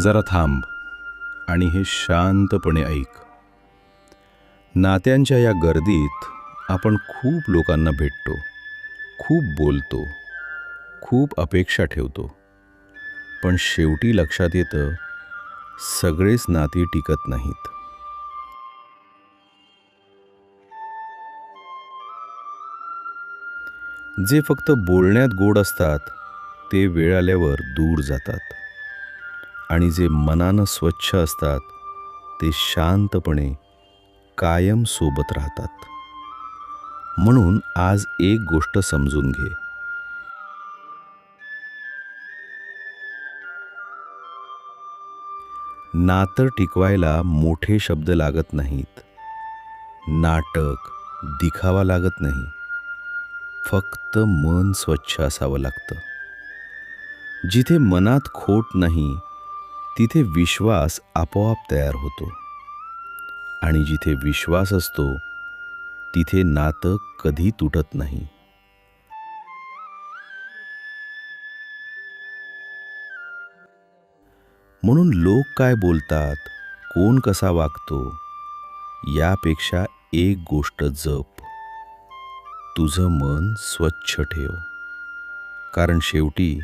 जरा थांब आणि हे शांतपणे ऐक. नात्यांच्या या गर्दीत आपण खूप लोकांना भेटतो, खूप बोलतो, खूप अपेक्षा ठेवतो. पण शेवटी लक्षात येतं, सगळेच नाती टिकत नाहीत. जे फक्त बोलण्यात गोड असतात, ते वेळ आल्यावर दूर जातात. आणि जे मनानं स्वच्छ असतात, ते शांतपणे कायम सोबत राहतात. म्हणून आज एक गोष्ट समजून घे. नातं टिकवायला मोठे शब्द लागत नाहीत, नाटक, दिखावा लागत नाही. फक्त मन स्वच्छ असावं लागतं. जिथे मनात खोट नाही, तिथे विश्वास आपोआप तयार होतो. आणि जिथे विश्वास असतो, तिथे नातं कधी तुटत नाही. म्हणून लोक काय बोलतात, कोण कसा वागतो, यापेक्षा एक गोष्ट जप. तुझं मन स्वच्छ ठेव. कारण शेवटी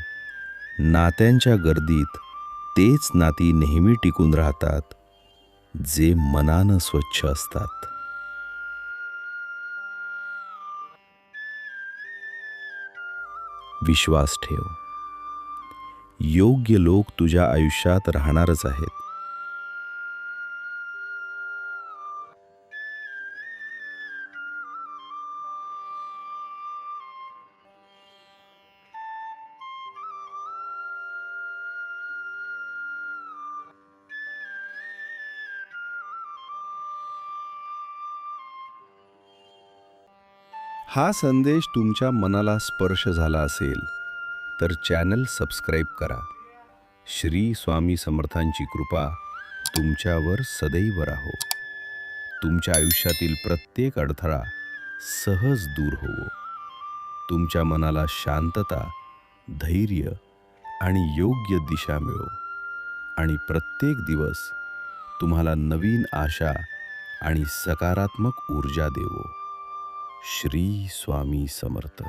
नात्यांच्या गर्दीत तेच नाती नेहमी टिकून राहतात, जे मनानं स्वच्छ असतात. विश्वास ठेव. योग्य लोक तुझ्या आयुष्यात राहणारच आहेत. हा संदेश तुमच्या मनाला स्पर्श झाला असेल तर चॅनल सबस्क्राईब करा. श्री स्वामी समर्थांची कृपा तुमच्यावर सदैव राहो. तुमच्या आयुष्यातील प्रत्येक अडथळा सहज दूर होवो. तुमच्या मनाला शांतता, धैर्य आणि योग्य दिशा मिळो. आणि प्रत्येक दिवस तुम्हाला नवीन आशा आणि सकारात्मक ऊर्जा देवो. श्री स्वामी समर्थ.